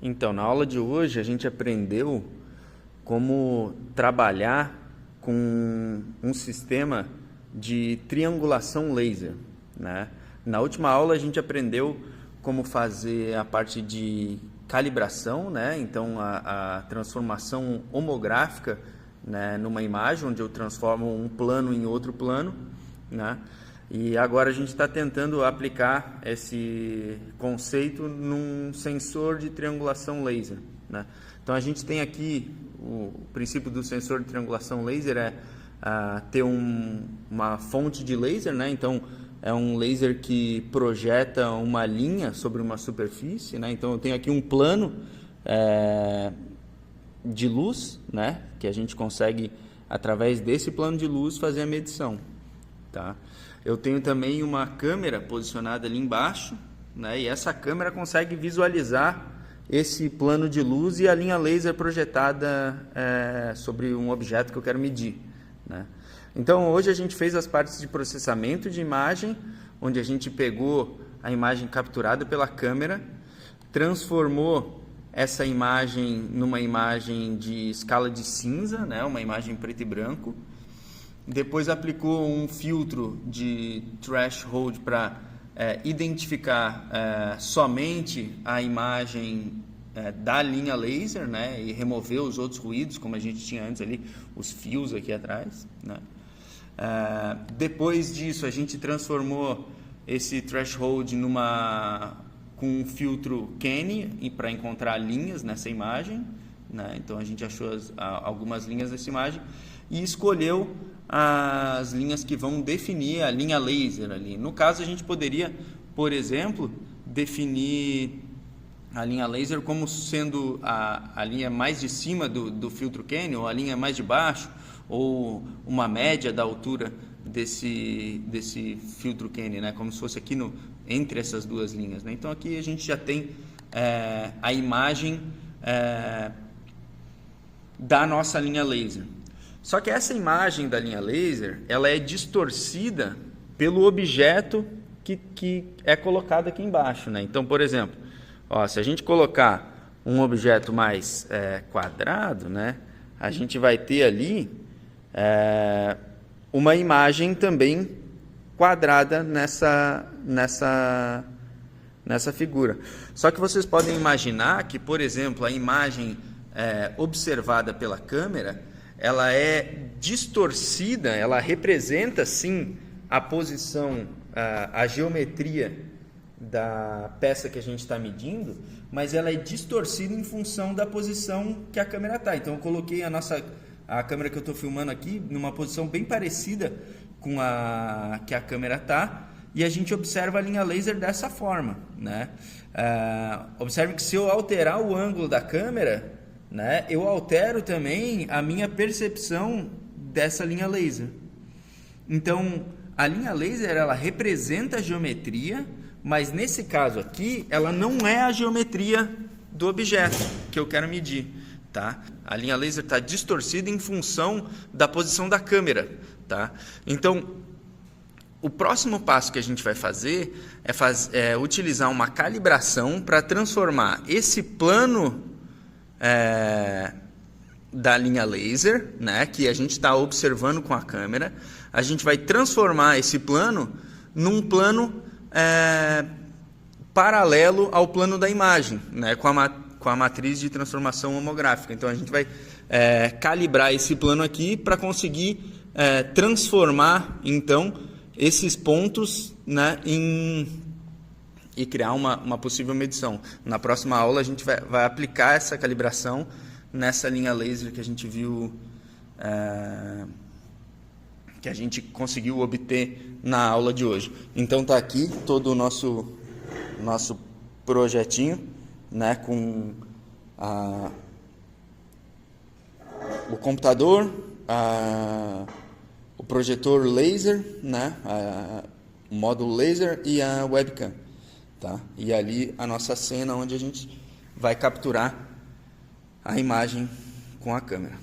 Então, na aula de hoje a gente aprendeu como trabalhar com um sistema de triangulação laser, né? Na última aula a gente aprendeu como fazer a parte de calibração, né? Então a transformação homográfica, né, numa imagem, onde eu transformo um plano em outro plano, né? E agora a gente está tentando aplicar esse conceito num sensor de triangulação laser, né? Então a gente tem aqui o princípio do sensor de triangulação laser ter uma fonte de laser, né? Então é um laser que projeta uma linha sobre uma superfície, né? Então eu tenho aqui um plano de luz, né? Que a gente consegue, através desse plano de luz, fazer a medição, tá? Eu tenho também uma câmera posicionada ali embaixo, né? E essa câmera consegue visualizar esse plano de luz e a linha laser projetada sobre um objeto que eu quero medir, né? Então hoje a gente fez as partes de processamento de imagem, onde a gente pegou a imagem capturada pela câmera, transformou essa imagem numa imagem de escala de cinza, né? Uma imagem preto e branco. Depois aplicou um filtro de threshold para identificar somente a imagem da linha laser, né? E remover os outros ruídos, como a gente tinha antes ali, os fios aqui atrás, né? Depois disso, a gente transformou esse threshold com um filtro Kenny para encontrar linhas nessa imagem, né? Então a gente achou algumas linhas nessa imagem e escolheu as linhas que vão definir a linha laser ali. No caso, a gente poderia, por exemplo, definir a linha laser como sendo a linha mais de cima do filtro Kenny, ou a linha mais de baixo, ou uma média da altura desse filtro Kenny, né? Como se fosse aqui entre essas duas linhas, né? Então aqui a gente já tem a imagem da nossa linha laser. Só que essa imagem da linha laser, ela é distorcida pelo objeto que é colocado aqui embaixo, né? Então, por exemplo, se a gente colocar um objeto mais quadrado, né, a gente vai ter ali uma imagem também quadrada nessa figura. Só que vocês podem imaginar que, por exemplo, a imagem observada pela câmera, ela é distorcida, ela representa sim a posição, a geometria da peça que a gente está medindo, mas ela é distorcida em função da posição que a câmera está. Então eu coloquei a câmera que eu estou filmando aqui numa posição bem parecida com a que a câmera está, e a gente observa a linha laser dessa forma, né? Observe que se eu alterar o ângulo da câmera, né, eu altero também a minha percepção dessa linha laser. Então, a linha laser, ela representa a geometria, mas nesse caso aqui, ela não é a geometria do objeto que eu quero medir, tá? A linha laser está distorcida em função da posição da câmera, tá? Então, o próximo passo que a gente vai fazer é utilizar uma calibração para transformar esse plano da linha laser, né, que a gente está observando com a câmera. A gente vai transformar esse plano num plano paralelo ao plano da imagem, né, com a matriz de transformação homográfica. Então a gente vai calibrar esse plano aqui para conseguir transformar então esses pontos, né, e criar uma possível medição. Na próxima aula a gente vai aplicar essa calibração nessa linha laser que a gente viu, que a gente conseguiu obter na aula de hoje. Então está aqui todo o nosso projetinho, né, com o computador, o projetor laser, né, o módulo laser e a webcam. Tá? E ali a nossa cena onde a gente vai capturar a imagem com a câmera.